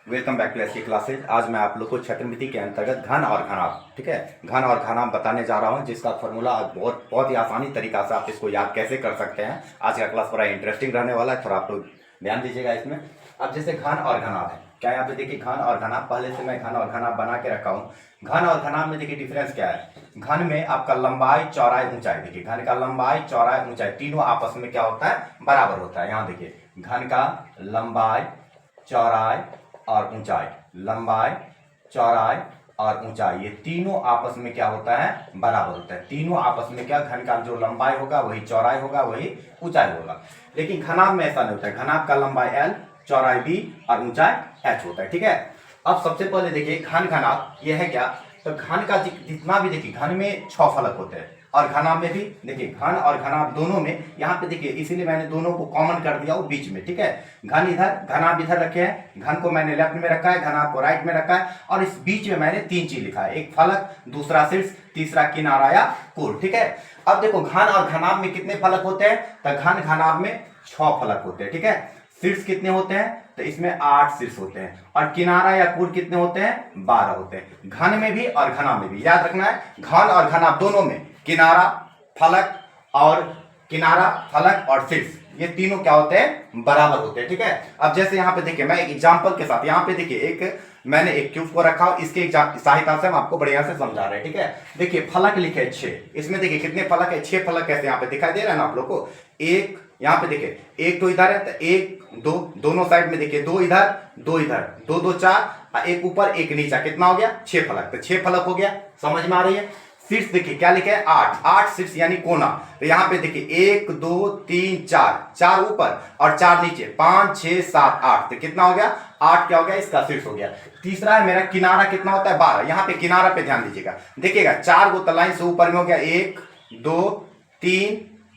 Welcome back to SK classes. आज मैं आप लोग को छत्रमिति के अंतर्गत घन और घनाभ, ठीक है, घन और घनाभ बताने जा रहा हूं, जिसका फॉर्मूला आज बहुत ही आसानी तरीका से आप इसको याद कैसे कर सकते हैं। आज का क्लास बड़ा इंटरेस्टिंग रहने वाला है, थोड़ा आप लोग ध्यान दीजिएगा इसमें। अब जैसे घन और घनाभ है, क्या यहाँ पे देखिए घन और घनाभ, पहले से मैं घन और घनाभ बना के रखा हूँ। घन और घनाभ में देखिए डिफरेंस क्या है। घन में आपका लंबाई, चौड़ाई, ऊंचाई, देखिए घन का लंबाई, चौड़ाई, ऊंचाई तीनों आपस में क्या होता है, बराबर होता है। यहाँ देखिए घन का लंबाई, चौड़ाई और ऊंचाई, लंबाई, चौड़ाई और ऊंचाई, ये तीनों आपस में क्या होता है, बराबर होता है। तीनों आपस में क्या, घन का जो लंबाई होगा वही चौड़ाई होगा, वही ऊंचाई होगा। लेकिन घनाभ में ऐसा नहीं होता है। घनाभ का लंबाई L, चौड़ाई B और ऊंचाई H होता है, ठीक है। अब सबसे पहले देखिए घन घनाभ ये है क्या, तो घन का जितना भी देखिए घन में 6 फलक होते हैं और घनाभ में भी देखिए घन और घनाभ दोनों में, यहाँ पे देखिए इसीलिए मैंने दोनों को कॉमन कर दिया वो बीच में, ठीक है। घन इधर, घनाभ इधर रखे हैं, घन को मैंने लेफ्ट में रखा है, घनाभ को राइट में रखा है, और इस बीच में मैंने 3 चीज लिखा है, एक फलक, दूसरा शीर्ष, तीसरा किनारा या कोण, ठीक है। अब देखो घन और घनाभ में कितने फलक होते हैं, तो घन घनाभ में 6 फलक होते हैं, ठीक है। शीर्ष कितने होते हैं, तो इसमें 8 शीर्ष होते हैं, और किनारा या कोण कितने होते हैं, 12 होते हैं। घन में भी और घनाभ में भी याद रखना है, घन और घनाभ दोनों में किनारा, फलक और किनारा, फलक और शीर्ष, ये तीनों क्या होते हैं, बराबर होते हैं, ठीक है। अब जैसे यहाँ पे देखिए मैं एक एग्जांपल के साथ, यहाँ पे देखिए मैंने एक क्यूब को रखा और इसके सहायता से हम आपको बढ़िया से समझा रहे हैं, ठीक है। देखिए फलक लिखे 6, इसमें देखिए कितने फलक है, 6 फलक कैसे यहाँ पे दिखाई दे रहा है ना आप लोग को। एक यहाँ पे देखिए, एक तो इधर है, तो 1 2 दोनों साइड में देखिए, 2 इधर 2 इधर, 2 2 4, एक ऊपर एक नीचा, कितना हो गया, 6 फलक, तो 6 फलक हो गया। समझ में आ रही है। शीर्ष देखिए क्या लिखे है, 8 शीर्ष यानी कोना, तो यहाँ पे देखिए 1 2 3 4, 4 ऊपर और 4 नीचे, 5 6 7 8, तो कितना हो गया, 8 क्या हो गया, इसका शीर्ष हो गया। तीसरा है मेरा किनारा, कितना होता है, 12। यहाँ पे किनारा पे ध्यान दीजिएगा, देखिएगा 4 गो लाइन से ऊपर में हो गया, 1 2 3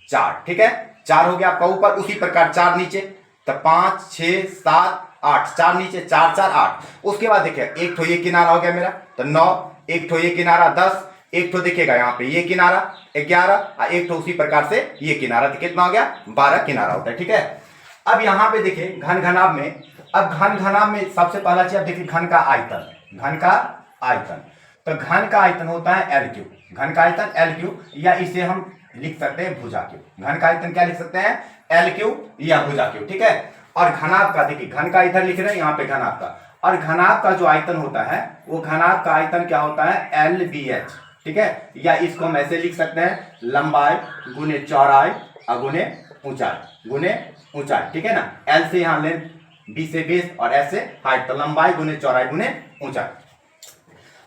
4, ठीक है, 4 हो गया आपका ऊपर। उसी प्रकार 4 नीचे, तो 5 6 7 8, 4 नीचे, 4 4 8। उसके बाद देखिए एक तो ये किनारा हो गया मेरा, तो 9, एक तो ये किनारा 10, एक तो देखिएगा यहाँ पे ये किनारा 11, एक तो उसी प्रकार से ये किनारा, तो कितना हो गया, 12 किनारा होता है, ठीक है। अब यहाँ पे देखिए घन घनाभ में, अब घन घनाभ में सबसे पहला चीज देखिए घन का आयतन, घन का आयतन, तो घन का आयतन होता है L क्यूब, घन का आयतन L क्यूब, या इसे हम लिख सकते हैं भुजा क्यूब। घन का आयतन क्या लिख सकते हैं, L क्यूब या भुजा क्यूब, ठीक है। और घनाभ का देखिए, घन का इधर लिख रहे हैं, यहाँ पे घनाभ का, और घनाभ का जो आयतन होता है वो घनाभ का आयतन क्या होता है, LBH, ठीक है। या इसको हम ऐसे लिख सकते हैं, लंबाई गुने चौड़ाई और गुने ऊंचाई, गुने ऊंचाई, ठीक है ना। L से यहाँ लेंथ, B से बेस और S से हाइट, तो लंबाई गुने चौड़ाई गुने ऊंचाई।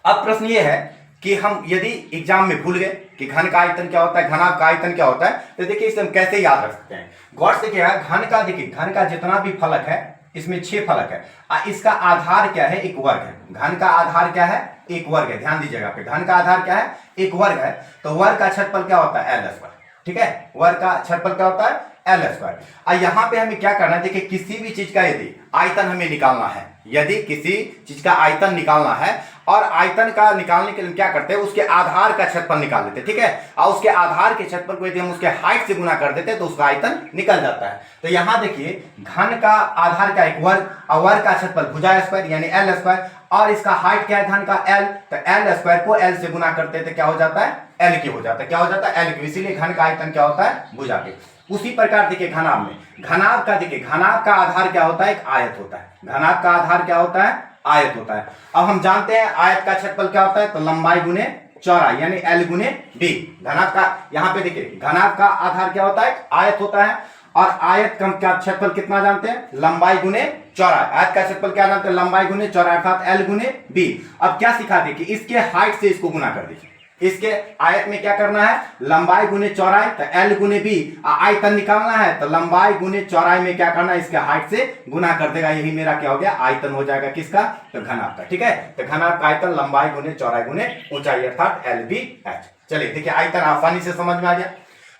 अब प्रश्न ये है कि हम यदि एग्जाम में भूल गए कि घन का आयतन क्या होता है, घनाभ का आयतन क्या होता है, तो देखिए इसे हम कैसे याद रख सकते हैं। गौर से देखिएगा, घन का देखिए, घन का जितना भी फलक है इसमें 6 फलक है, इसका आधार क्या है, एक वर्ग है। घन का आधार क्या है, एक वर्ग है, ध्यान दीजिएगा पे, घन का आधार क्या है, एक वर्ग है, तो वर्ग का क्षेत्रफल क्या होता है, L स्क्वायर, ठीक है। वर्ग का क्षेत्रफल क्या होता है, L स्क्वायर। और यहाँ पे हमें क्या करना है, देखिए किसी भी चीज का यदि आयतन हमें निकालना है, यदि किसी चीज का आयतन निकालना है, और आयतन का निकालने के लिए क्या करते हैं, उसके आधार का क्षेत्रफल निकाल लेते हैं, ठीक है। और उसके आधार के क्षेत्रफल को यदि हम उसके हाइट से गुना कर देते हैं तो उसका आयतन निकल जाता है। तो यहाँ देखिए घन का आधार का एक वर्ग, और वर्ग का क्षेत्रफल भुजा स्क्वायर यानी L स्क्वायर, और इसका हाइट क्या है घन का L, तो L स्क्वायर को L से गुना करते हैं तो क्या हो जाता है, L क्यूब हो जाता है, क्या हो जाता है, L क्यूब। इसीलिए घन का आयतन क्या होता है, भुजा के। उसी प्रकार देखिए घनाभ में, घनाभ का देखिए, घनाभ का आधार क्या होता है, एक आयत होता है। घनाभ का आधार क्या होता है, आयत होता है। अब हम जानते हैं आयत का क्षेत्रफल क्या होता है, तो लंबाई गुने चौड़ाई यानी L गुने B। घनाभ का यहाँ पे देखिए, घनाभ का आधार क्या होता है, आयत होता है, और आयत का क्या क्षेत्रफल कितना जानते हैं, लंबाई गुने चौड़ाई। आयत का क्षेत्रफल क्या जानते हैं, लंबाई गुने चौड़ाई, अर्थात L गुने B। अब क्या सिखा दे कि इसके हाइट से इसको गुना कर दीजिए, इसके आयत में क्या करना है, लंबाई गुने चौड़ाई, तो L गुने B। आयतन निकालना है तो लंबाई गुने चौड़ाई में क्या करना है, इसके हाइट से गुना कर देगा, यही मेरा क्या हो गया, आयतन हो जाएगा किसका, तो घनाभ का, ठीक है। तो घनाभ का आयतन लंबाई गुने चौड़ाई गुने ऊंचाई, अर्थात LBH। चलिए देखिए आयतन आसानी से समझ में आ गया।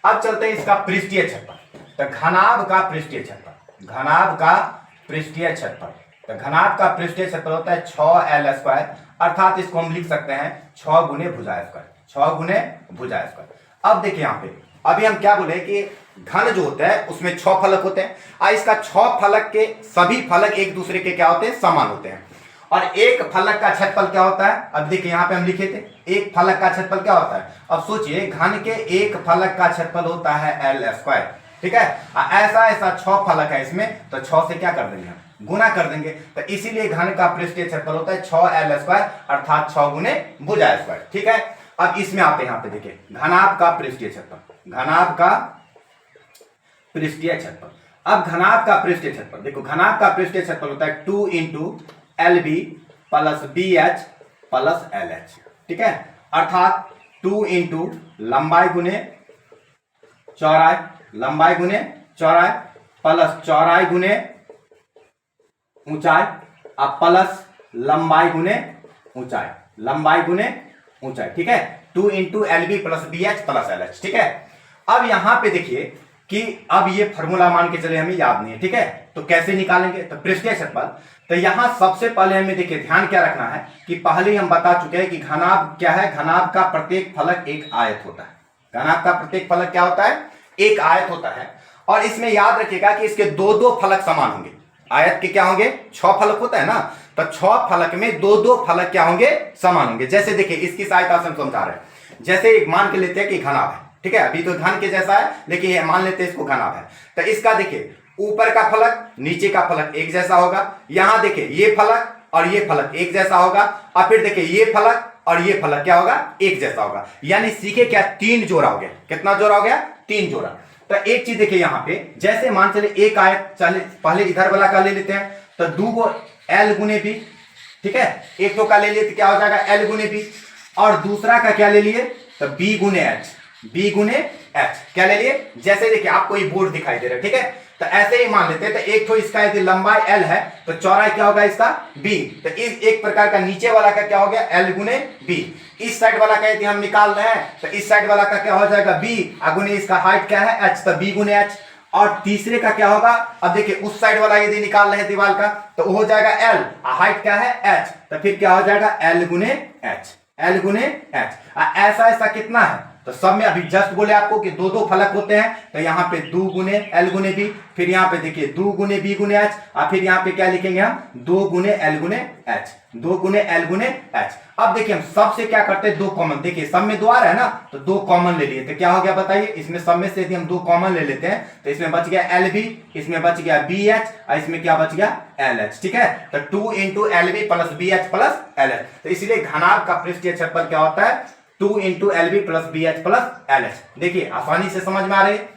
अब चलते हैं इसका पृष्ठीय क्षेत्रफल, तो घनाभ का पृष्ठीय क्षेत्रफल, घनाभ का पृष्ठीय क्षेत्रफल, तो घनाभ का पृष्ठीय क्षेत्रफल होता है 6L स्क्वायर, अर्थात इसको हम लिख सकते हैं 6 गुने भुजा स्क्वायर, 6 गुने भुजा स्क्वायर। अब देखिए यहाँ पे अभी हम क्या बोले कि घन जो होता है उसमें 6 फलक होते हैं, और इसका 6 फलक के सभी फलक एक दूसरे के क्या होते हैं, समान होते हैं। और एक फलक का क्षेत्रफल क्या होता है, अब देखिए यहाँ पे हम लिखे थे एक फलक का क्षेत्रफल क्या होता है। अब सोचिए घन के एक फलक का क्षेत्रफल होता है एल स्क्वायर, ठीक है। ऐसा ऐसा 6 फलक है इसमें, तो 6 से क्या कर देंगे हम, गुना कर देंगे। तो इसीलिए घन का पृष्ठीय क्षेत्रफल होता है 6l स्क्वायर, अर्थात 6 गुने भुजा स्क्वायर, ठीक है। अब इसमें आते हैं, यहाँ पे देखिए घनाभ का पृष्ठीय क्षेत्रफल, घनाभ का पृष्ठीय क्षेत्रफल। अब घनाभ का पृष्ठीय क्षेत्रफल देखो, घनाभ का पृष्ठीय क्षेत्रफल होता है 2 × LB plus BH plus LH, ठीक है। अर्थात 2 × लंबाई गुने चौड़ाई, लंबाई गुने चौड़ाई प्लस चौड़ाई गुने ऊंचाई, अब प्लस लंबाई गुने ऊंचाई, लंबाई गुने ऊंचाई, ठीक है। 2 × LB plus BH plus LH, ठीक है। अब यहां पे देखिए कि अब ये फॉर्मूला मान के चले हमें याद नहीं है, ठीक है। तो कैसे निकालेंगे, तो पृष्ठीय क्षेत्रफल, तो यहां सबसे पहले हमें देखिए ध्यान क्या रखना है कि पहले हम बता चुके हैं कि घनाभ क्या है, घनाभ का प्रत्येक फलक एक आयत होता है। घनाभ का प्रत्येक फलक क्या होता है, एक आयत होता है। और इसमें याद रखिएगा कि इसके दो दो फलक समान होंगे। आयत के क्या होंगे, 6 फलक होता है ना, तो 6 फलक में दो दो फलक क्या होंगे, समान होंगे। जैसे देखिए इसकी सहायता से हम समझा रहे हैं, जैसे एक मान के लेते हैं कि घनाभ है, ठीक है। अभी तो घन के जैसा है, लेकिन ये मान लेते हैं इसको घनाभ है। तो इसका देखिए ऊपर का फलक नीचे का फलक एक जैसा होगा। यहां देखिए ये फलक और ये फलक एक जैसा होगा, और फिर देखिए ये फलक और ये फलक क्या होगा, एक जैसा होगा। यानी सीखे क्या, 3 जोड़ा हो गया। कितना जोड़ा हो गया, 3 जोड़ा। तो एक चीज देखिए यहां पे, जैसे मान चले एक आयत, चले पहले इधर वाला का ले लेते हैं, तो 2 को L गुने B, ठीक है। एक तो का ले लिए तो क्या हो जाएगा L गुने B, और दूसरा का क्या ले लिए, तो B गुने H, B गुने H क्या ले लिए। जैसे देखिए आपको ये बोर्ड दिखाई दे रहा है, ठीक है। तो ऐसे ही मान लेते हैं, तो एक तो इसका यदि लंबाई L है तो चौड़ाई क्या होगा इसका B। तो इस एक प्रकार का नीचे वाला का क्या हो गया L गुने B। इस साइड वाला का यदि हम निकाल रहे हैं तो इस साइड वाला का क्या हो जाएगा B, गुने इसका हाइट क्या है H, तो B गुने H। और तीसरे का क्या होगा, अब देखिए उस साइड वाला यदि निकाल रहे हैं दीवार का तो हो जाएगा L, हाइट क्या है H, तो फिर क्या हो जाएगा L गुने H, L गुने H। ऐसा ऐसा कितना है, तो सब में अभी जस्ट बोले आपको कि दो दो फलक होते हैं। तो यहाँ पे 2 गुने L गुने B, फिर यहाँ पे देखिए 2 गुने B गुने H, और फिर यहाँ पे क्या लिखेंगे हम 2 गुने L गुने H, 2 गुने L गुने H। अब देखिए हम सब से क्या करते हैं, 2 कॉमन, देखिए सब में 2 आ रहा है ना, तो 2 कॉमन ले लिए तो क्या हो गया बताइए। इसमें सब में से यदि हम 2 कॉमन ले लेते हैं तो इसमें बच गया LB, इसमें बच गया BH, और इसमें क्या बच गया LH, ठीक है। तो 2 × LB plus BH plus LH। तो इसलिए घनाभ का पृष्ठीय क्षेत्रफल क्या होता है, 2 × LB plus BH plus LH। देखिए आसानी से समझ में आ रही है।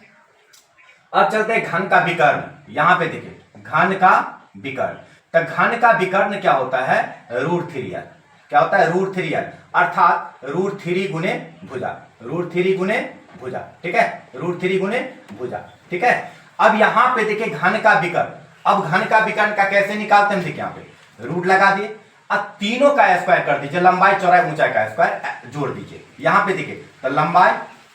अब चलते हैं घन का विकर्ण। यहां पे देखिए घन का विकर्ण, तो घन का विकर्ण क्या होता है, √3l। क्या होता है, √3l, अर्थात √3 गुने भुजा, √3 गुने भुजा, ठीक है, √3 गुने भुजा, ठीक है। अब यहां पे देखिए घन का विकर्ण, अब घन का विकर्ण का कैसे निकालते हैं, देखिए यहां पे रूट लगा दिए, अब तीनों का स्क्वायर कर दीजिए, लंबाई चौड़ाई ऊंचाई का स्क्वायर जोड़ दीजिए। यहां पे देखिए तो लंबाई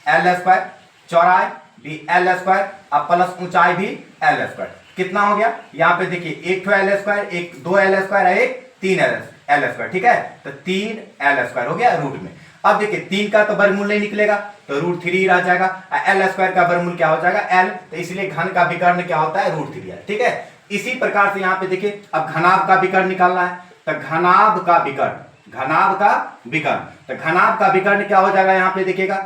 L स्क्वायर, चौड़ाई भी L स्क्वायर, अब प्लस ऊंचाई भी L स्क्वायर, कितना हो गया, यहाँ पे देखिए एक तो L स्क्वायर, एक 2L स्क्वायर है, एक 3L स्क्वायर, ठीक है। तो 3L स्क्वायर हो गया रूट में। अब देखिए 3 का तो वर्गमूल नहीं निकलेगा तो √3 रह जाएगा, L स्क्वायर का वर्गमूल क्या हो जाएगा L, तो इसलिए घन का विकर्ण क्या होता है, √3l, ठीक है। इसी प्रकार से यहाँ पे देखिए अब घनाभ का विकर्ण निकालना है, तो घनाभ का विकर्ण, घनाभ का विकर्ण, तो घनाभ का विकर्ण क्या हो जाएगा, यहाँ पे देखिएगा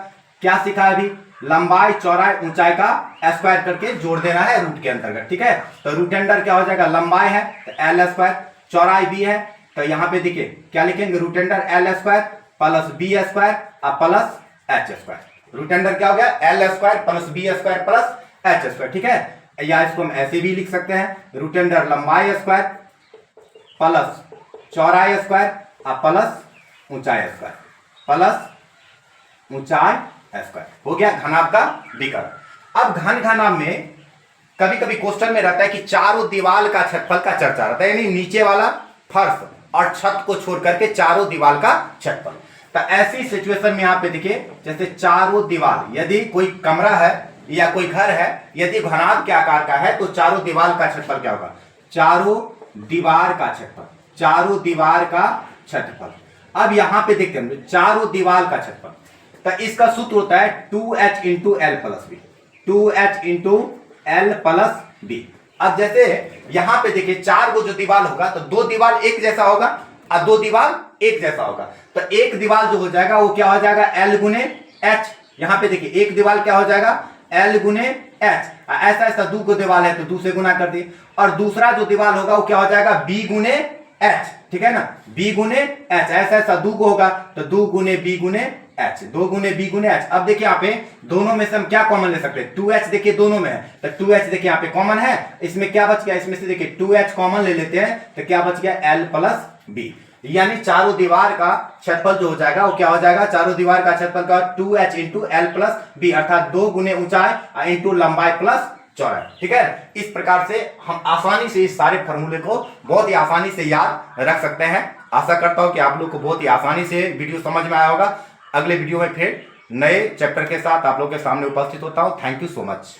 क्या सीखा है अभी, लंबाई चौड़ाई ऊंचाई का स्क्वायर करके जोड़ देना है रूट के अंतर्गत, ठीक है। तो रूट अंडर क्या हो जाएगा, लंबाई है तो L स्क्वायर, चौड़ाई B है तो यहाँ पे देखिए क्या लिखेंगे, root under L square plus B square और plus H square. Root under क्या हो गया, L square plus B square plus H square, ठीक है। या इसको हम ऐसे भी लिख सकते हैं, रूट अंडर लंबाई स्क्वायर प्लस चौड़ाई स्क्वायर और प्लस ऊंचाई स्क्वायर, प्लस ऊंचाई स्क्वायर, हो गया घनाभ का विकर्ण। अब घन घनाभ में कभी कभी क्वेश्चन में रहता है कि चारों दीवार का क्षेत्रफल का चर्चा रहता है, यानी नीचे वाला फर्श और छत को छोड़ करके चारों दीवार का क्षेत्रफल। तो ऐसी सिचुएशन में यहाँ पे देखिए जैसे चारों दीवार, यदि कोई कमरा है या कोई घर है, यदि घनाभ के आकार का है तो चारों दीवार का क्षेत्रफल क्या होगा, चारों दीवार का क्षेत्रफल, चारों दीवार का क्षेत्रफल। अब यहां पे देखते हैं चारों दीवार का क्षेत्रफल, तो इसका सूत्र होता है 2h × L प्लस बी, 2h × L प्लस बी। अब जैसे यहां पे देखिए 4 गो जो दीवार होगा तो 2 दीवार एक जैसा होगा और 2 दीवार एक जैसा होगा। तो एक दीवार जो हो जाएगा वो क्या हो जाएगा L गुने H। यहां पे देखिए एक दीवार क्या हो जाएगा L गुने H। ऐसा ऐसा 2 गो दीवार है तो 2 से गुना कर दिए। और दूसरा जो दीवार होगा वो क्या हो जाएगा B गुने H, ठीक है ना, B गुने H। ऐसा ऐसा 2 गो होगा तो 2 गुने B गुने H, 2 गुने B गुने H। अब देखिए यहाँ पे दोनों में से हम क्या कॉमन ले सकते हैं, 2H देखिए दोनों में है तो 2H देखिए यहाँ पे कॉमन है। इसमें क्या बच गया, इसमें से देखिए 2H कॉमन ले लेते हैं तो क्या बच गया L प्लस B। यानी चारों दीवार का क्षेत्रफल जो हो जाएगा वो क्या हो जाएगा, चारों दीवार का क्षेत्रफल का 2H into L plus B, अर्थात 2 गुने ऊंचाई इंटू लंबाई प्लस चौड़ाई। ठीक है, इस प्रकार से हम आसानी से इस सारे फॉर्मूले को बहुत ही आसानी से याद रख सकते हैं। आशा करता हूं कि आप लोग को बहुत ही आसानी से वीडियो समझ में आया होगा। अगले वीडियो में फिर नए चैप्टर के साथ आप लोग के सामने उपस्थित होता हूं। Thank you so much.